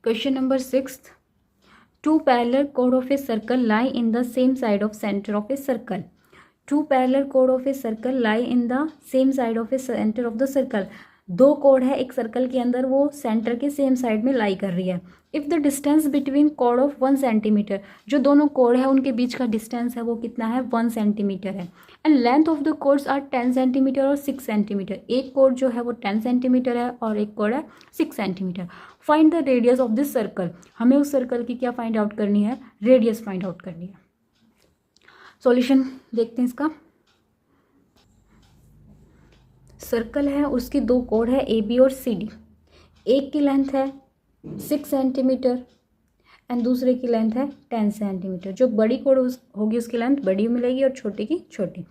Question number 6, two parallel chord of a circle lie in the same side of center of a circle. Two parallel chord of a circle lie in the same side of a center of the circle. दो code है एक circle के अंदर, वो centre के same side में लाई कर रही है. If the distance between code of 1 centimetre, जो दोनों कोड है उनके बीच का डिस्टेंस है वो कितना है, 1 सेंटीमीटर है. And length of the chords are 10 centimetre और 6 सेंटीमीटर. एक कोड जो है वो 10 सेंटीमीटर है और एक कोड है 6 centimetre. Find the radius of this circle. हमें उस सर्कल की क्या फाइंड आउट करनी है, रेडियस फाइंड आउट करनी है. सॉल्यूशन देखते हैं इसका. सर्कल है, उसकी दो कोड है ए बी और सी डी. एक की लेंथ है 6 सेंटीमीटर एंड दूसरे की लेंथ है 10 सेंटीमीटर. जो बड़ी कोड होगी उसकी लेंथ बड़ी मिलेगी और छोटी की छोटी.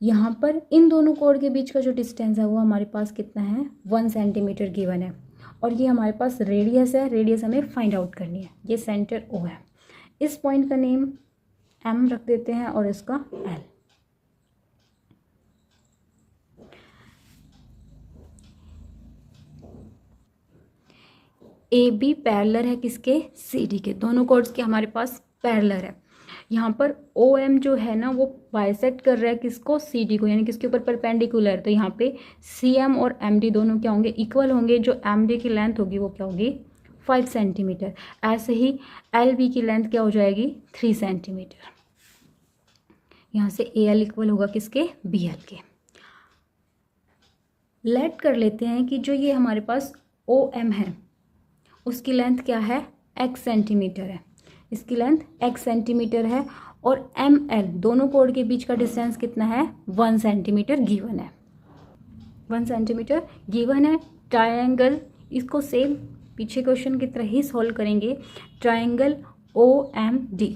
यहाँ पर इन दोनों कोड के बीच का जो डिस्टेंस है वो हमारे पास कितना है, 1 सेंटीमीटर गिवन है. और ये हमारे पास रेडियस है, रेडियस हमें फाइंड आउट करनी है. ये सेंटर ओ है. इस पॉइंट का नेम एम रख देते हैं और इसका एल. ए बी पैरेलल है किसके, सी डी के. दोनों कोड्स के हमारे पास पैरेलल है. यहाँ पर ओ एम जो है ना वो बाइसेक्ट कर रहा है किसको, सी डी को, यानी किसके ऊपर परपेंडिकुलर. तो यहाँ पे सी एम और एम डी दोनों क्या होंगे, इक्वल होंगे. जो एम डी की लेंथ होगी वो क्या होगी, 5 सेंटीमीटर. ऐसे ही एल बी की लेंथ क्या हो जाएगी, 3 सेंटीमीटर. यहाँ से ए एल इक्वल होगा किसके, बी एल के. लेट कर लेते हैं कि जो ये हमारे पास ओ एम है उसकी लेंथ क्या है, x सेंटीमीटर है. इसकी लेंथ x सेंटीमीटर है. और एम एल दोनों कोड के बीच का डिस्टेंस कितना है, 1 सेंटीमीटर गिवन है. 1 सेंटीमीटर गिवन है. ट्रायंगल, इसको सेम पीछे क्वेश्चन की तरह ही सॉल्व करेंगे. ट्रायंगल ओ एम डी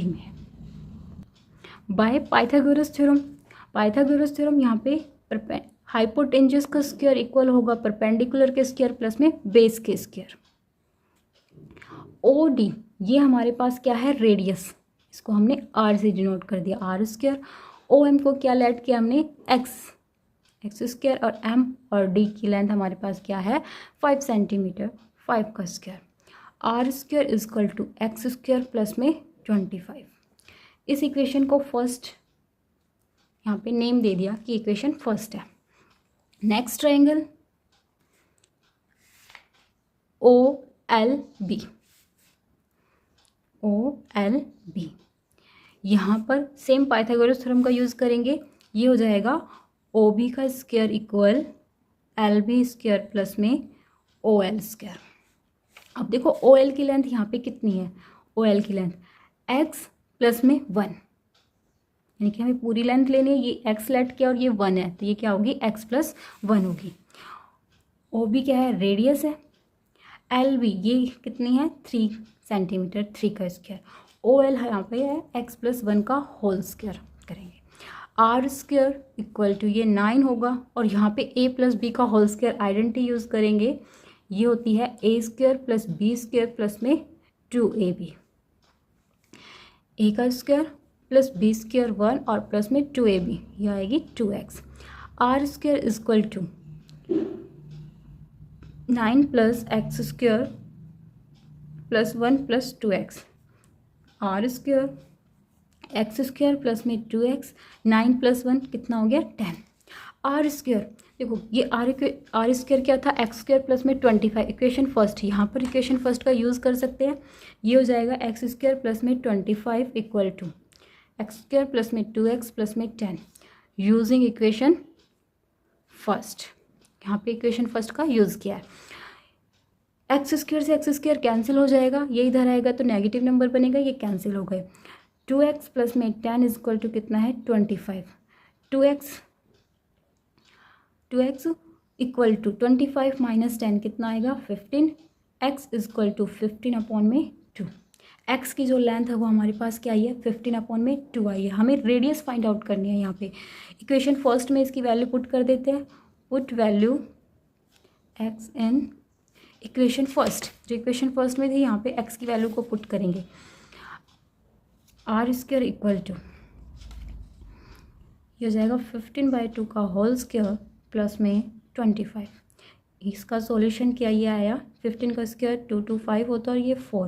में by Pythagoras theorem. Pythagoras theorem यहाँ पे हाइपोटेन्यूज का स्क्वायर इक्वल होगा परपेंडिकुलर के स्क्वायर प्लस में बेस के स्क्वायर. ओ डी ये हमारे पास क्या है, रेडियस. इसको हमने आर से डिनोट कर दिया, आर स्क्वायर. ओ एम को क्या लेट किया हमने, एक्स स्क्वायर. और एम और डी की लेंथ हमारे पास क्या है, 5 सेंटीमीटर. 5 का square. R square is equal to X square plus में 25. इस इक्वेशन को फर्स्ट यहाँ पे नेम दे दिया कि इक्वेशन फर्स्ट है. Next triangle O L B. यहाँ पर सेम पाइथागोरस थ्योरम का यूज़ करेंगे. ये हो जाएगा ओ बी का square equal L B square plus में ओ एल स्क्वायर. अब देखो ओ एल की लेंथ यहाँ पे कितनी है, ओ एल की लेंथ एक्स प्लस में 1, यानी कि हमें पूरी लेंथ लेनी है. ये x लेट किया और ये 1 है तो ये क्या होगी, x प्लस 1 होगी. ओ बी क्या है, रेडियस है. एल बी ये कितनी है, 3 सेंटीमीटर, 3 का स्क्वायर. ओ एल यहाँ पे है x प्लस 1 का होल स्क्वायर करेंगे. आर स्क्वायर इक्वल टू ये 9 होगा. और यहाँ पे a प्लस बी का होल स्क्वायर आइडेंटिटी यूज़ करेंगे. ये होती है a square plus B square plus में 2ab. a का स्क्वायर प्लस बी स्क्वायर 1 और प्लस में 2ab, ये आएगी 2x. R square is equal to 9 plus X square plus 1 plus 2x. R square X square plus में 2x, 9 plus 1 कितना हो गया, 10. आर स्क्वायर देखो ये आर स्क्वायर क्या था, एक्स स्क्वायर प्लस में 25. इक्वेशन फर्स्ट, यहाँ पर इक्वेशन फर्स्ट का यूज़ कर सकते हैं. ये हो जाएगा एक्स स्क्वायर प्लस में 25 equal to X square plus में 2x प्लस में 10 यूजिंग इक्वेशन फर्स्ट. यहाँ पे इक्वेशन फर्स्ट का यूज़ किया है. एक्स स्क्वायर से एक्स स्क्वायर कैंसिल हो जाएगा, ये इधर आएगा तो नेगेटिव नंबर बनेगा, ये कैंसिल हो गए. 2x प्लस में 10 इज इक्वल टू कितना है, 25. 2x इक्वल टू 25 माइनस 10 कितना आएगा, 15. x is equal to 15 upon में 2. x की जो लेंथ है वो हमारे पास क्या आई है, 15 अपॉन में 2 आई है. हमें रेडियस फाइंड आउट करनी है. यहाँ पे इक्वेशन फर्स्ट में इसकी वैल्यू पुट कर देते हैं. Put value x in equation first. जो इक्वेशन फर्स्ट में थी यहाँ पे x की वैल्यू को पुट करेंगे. आर स्क्वायर इक्वल टू ये हो जाएगा 15/2 का होल स्क्वायर प्लस में 25. इसका सॉल्यूशन क्या ये आया 15 का स्क्वायर 225 होता है और ये 4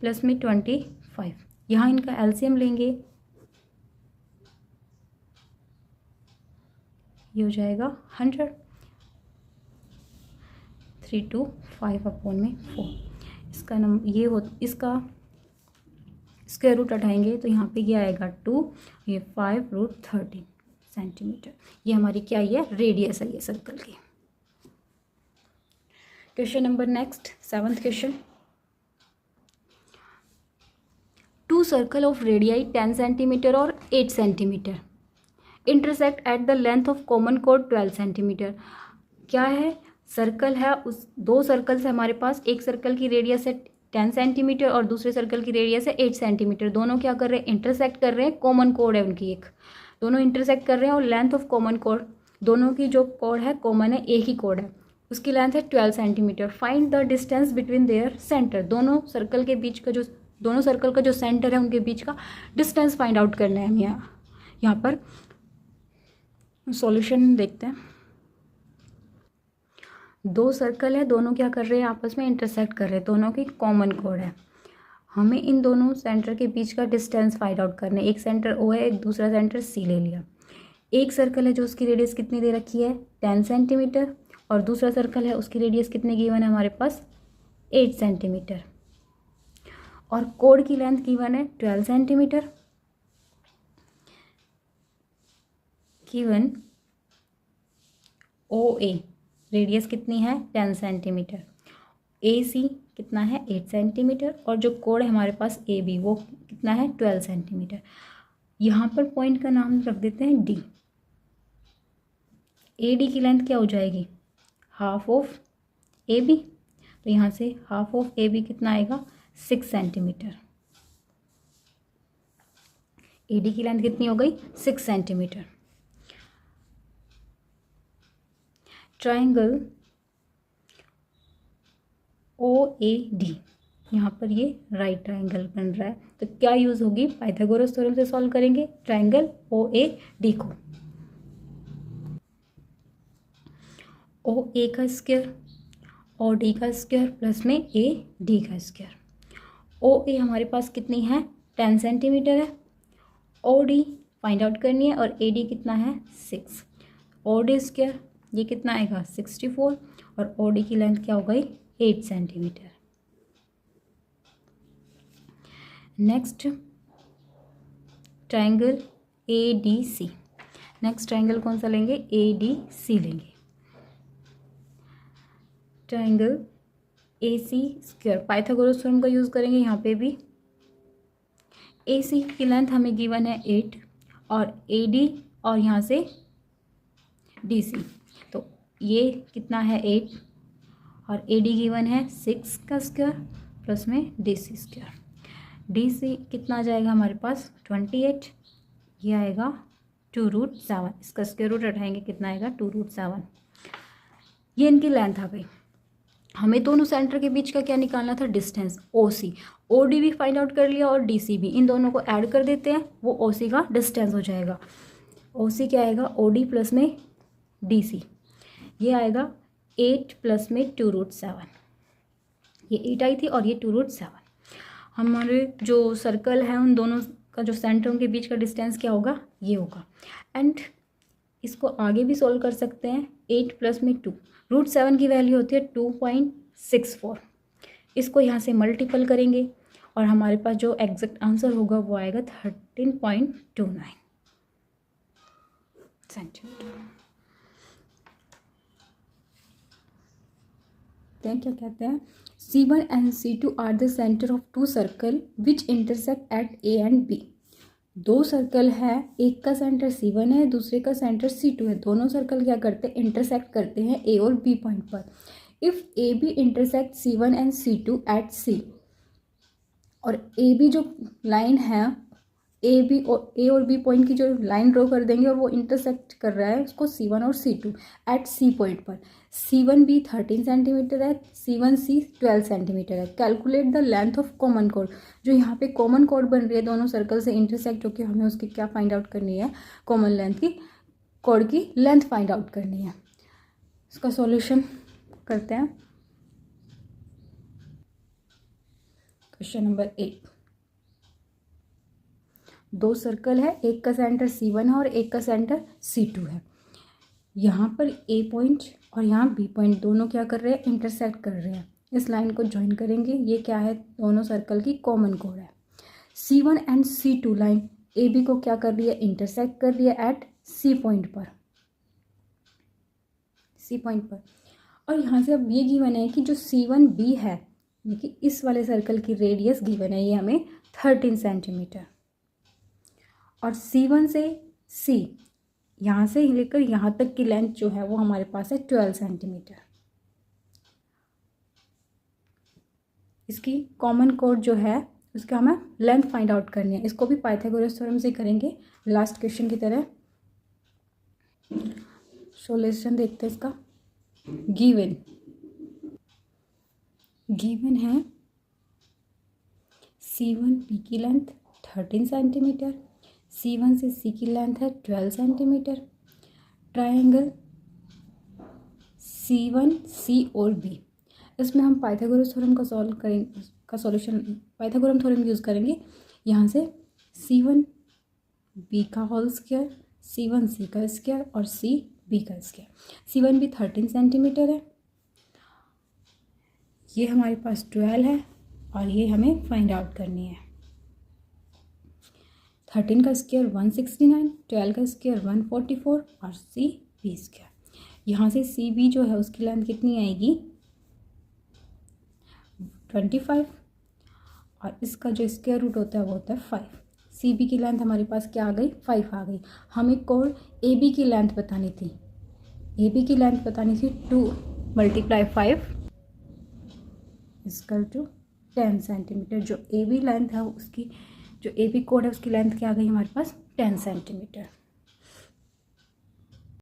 प्लस में 25। यहाँ इनका एलसीएम लेंगे, ये हो जाएगा 100। 325 अपॉन में 4, इसका नंबर ये हो, इसका स्क्वायर रूट उठाएंगे तो यहाँ पे ये आएगा 2, ये 5√13 सेंटीमीटर। ये हमारी क्या है रेडियस है ये सर्कल की। Question number next 7th question. Two circle of radii 10 centimetre और 8 centimetre intersect at the length of common कोड 12 सेंटीमीटर। क्या है, सर्कल है, उस दो सर्कल से हमारे पास, एक सर्कल की रेडियस है 10 सेंटीमीटर और दूसरे सर्कल की रेडियस है 8 सेंटीमीटर। दोनों क्या कर रहे हैं, इंटरसेक्ट कर रहे हैं, कॉमन कोड है उनकी एक, दोनों इंटरसेक्ट कर रहे हैं और लेंथ ऑफ कॉमन कोड, दोनों की जो कोड है कॉमन है, एक ही कोड है, उसकी लेंथ है 12 centimetre. Find the distance between their centre. दोनों सर्कल के बीच का जो, दोनों सर्कल का जो सेंटर है उनके बीच का डिस्टेंस फाइंड आउट करना है हमें। यहाँ पर सॉल्यूशन देखते हैं। दो सर्कल है, दोनों क्या कर रहे हैं, आपस में इंटरसेक्ट कर रहे हैं, दोनों की कॉमन कोड है। हमें इन दोनों सेंटर के बीच का डिस्टेंस फाइंड आउट करना है। एक सेंटर O है, एक दूसरा सेंटर C ले लिया। एक सर्कल है जो उसकी रेडियस कितनी दे रखी है 10 सेंटीमीटर और दूसरा सर्कल है उसकी रेडियस कितनी गिवन है हमारे पास 8 सेंटीमीटर और कोड की लेंथ गिवन है 12 सेंटीमीटर। गिवन OA रेडियस कितनी है 10 सेंटीमीटर, AC कितना है 8 सेंटीमीटर और जो कोड है हमारे पास AB वो कितना है 12 सेंटीमीटर। यहाँ पर पॉइंट का नाम रख देते हैं D। AD की लेंथ क्या हो जाएगी, हाफ ऑफ AB, तो यहाँ से हाफ ऑफ AB कितना आएगा 6 सेंटीमीटर। AD की लेंथ कितनी हो गई 6 सेंटीमीटर। ट्राइंगल OAD, यहाँ पर ये राइट ट्राइंगल बन रहा है, तो क्या यूज़ होगी, पाइथागोरस थ्योरम से सॉल्व करेंगे ट्राइंगल OAD को। OA का स्क्वायर OD का स्क्वायर प्लस में AD का स्क्वायर। OA हमारे पास कितनी है 10 सेंटीमीटर है, OD फाइंड आउट करनी है और AD कितना है 6। OD स्क्वायर ये कितना आएगा 64 और OD की लेंथ क्या हो गई 8 centimetre. Next triangle ADC, next triangle कौन सा लेंगे ADC लेंगे। Triangle AC square Pythagoras theorem का यूज़ करेंगे। यहाँ पे भी AC की लेंथ हमें गिवन है 8 और AD और यहाँ से DC, तो ये कितना है 8 और AD गिवन है 6 का स्क्वायर प्लस में DC स्क्वायर। DC कितना आ जाएगा हमारे पास 28, ये आएगा 2√7, इसका स्क्वायर रूट उठाएंगे कितना आएगा 2√7। ये इनकी लेंथ आ गई। हमें दोनों सेंटर के बीच का क्या निकालना था डिस्टेंस OC। OD भी फाइंड आउट कर लिया और DC भी, इन दोनों को ऐड कर देते हैं, वो OC का डिस्टेंस हो जाएगा। OC क्या आएगा OD प्लस में DC, ये आएगा 8 प्लस में 2√7, ये 8 आई थी और ये 2√7। हमारे जो सर्कल है उन दोनों का जो सेंटरों के बीच का डिस्टेंस क्या होगा ये होगा। एंड इसको आगे भी सोल्व कर सकते हैं, 8 प्लस में 2, √7 की वैल्यू होती है 2.64। इसको यहाँ से मल्टीपल करेंगे और हमारे पास जो एग्जैक्ट आंसर होगा वो आएगा 13.29 सेंटीमीटर। क्या कहते हैं C1 and C2 are the centre of two circle which intersect at A and B। दो सर्कल है, एक का सेंटर C1 है, दूसरे का सेंटर C2 है। दोनों सर्कल क्या करते हैं इंटरसेक्ट करते हैं A और B पॉइंट पर। If AB intersect C1 and C2 at C, और AB जो लाइन है A और B पॉइंट की जो लाइन ड्रॉ कर देंगे और वो इंटरसेक्ट कर रहा है उसको C1 और C2 एट C पॉइंट पर। C1B 13 सेंटीमीटर है, C1C 12 सेंटीमीटर है। Calculate the length of common code. जो यहाँ पे कॉमन कोड बन रही है दोनों सर्कल से इंटरसेक्ट होकर, हमें उसकी क्या फाइंड आउट करनी है, कॉमन लेंथ की, कोड की लेंथ फाइंड आउट करनी है। इसका सॉल्यूशन करते हैं क्वेश्चन नंबर 8। दो सर्कल है, एक का सेंटर C1 है और एक का सेंटर C2 है। यहाँ पर A पॉइंट और यहाँ B पॉइंट दोनों क्या कर रहे हैं, इंटरसेक्ट कर रहे हैं। इस लाइन को ज्वाइन करेंगे। ये क्या है, दोनों सर्कल की कॉमन कोड है। C1 and C2 line AB को क्या कर रही है, इंटरसेक्ट कर रही है एट C पॉइंट पर, C पॉइंट पर। और यहाँ से अब ये गिवन है कि जो C1B है, देखिए इस वाले सर्कल की रेडियस गिवन है, ये हमें 13 सेंटीमीटर। और C1 से C यहाँ से लेकर यहाँ तक की लेंथ जो है वो हमारे पास है 12 सेंटीमीटर। इसकी कॉमन कोड जो है उसका हमें लेंथ फाइंड आउट करनी है। इसको भी पाइथागोरस थ्योरम से करेंगे लास्ट क्वेश्चन की तरह। सॉल्यूशन देखते हैं इसका। गिवन है C1B की लेंथ 13 सेंटीमीटर, C1 से C की लेंथ है 12 सेंटीमीटर। ट्रायंगल C1C और B, इसमें हम पाइथागोरस थ्योरम का सॉल्व करेंगे, का सॉल्यूशन पाइथागोरस थ्योरम यूज़ करेंगे। यहाँ से C1B का होल स्क्वायर, C1C का स्क्वायर और CB का स्क्वायर। C1B 13 सेंटीमीटर है, ये हमारे पास 12 है और ये हमें फाइंड आउट करनी है। 13 का स्क्वायर 169, 12 का स्क्वायर 144 और CB स्क्वायर। यहाँ से CB जो है उसकी लेंथ कितनी आएगी, 25, और इसका जो स्क्वायर रूट होता है वो होता है 5। CB की लेंथ हमारे पास क्या आ गई, 5 आ गई। हमें कोड AB की लेंथ बतानी थी। AB की लेंथ बतानी थी 2 × 5 = 10 सेंटीमीटर। जो AB लेंथ है उसकी, जो AB कोड है उसकी लेंथ क्या आ गई हमारे पास, 10 सेंटीमीटर।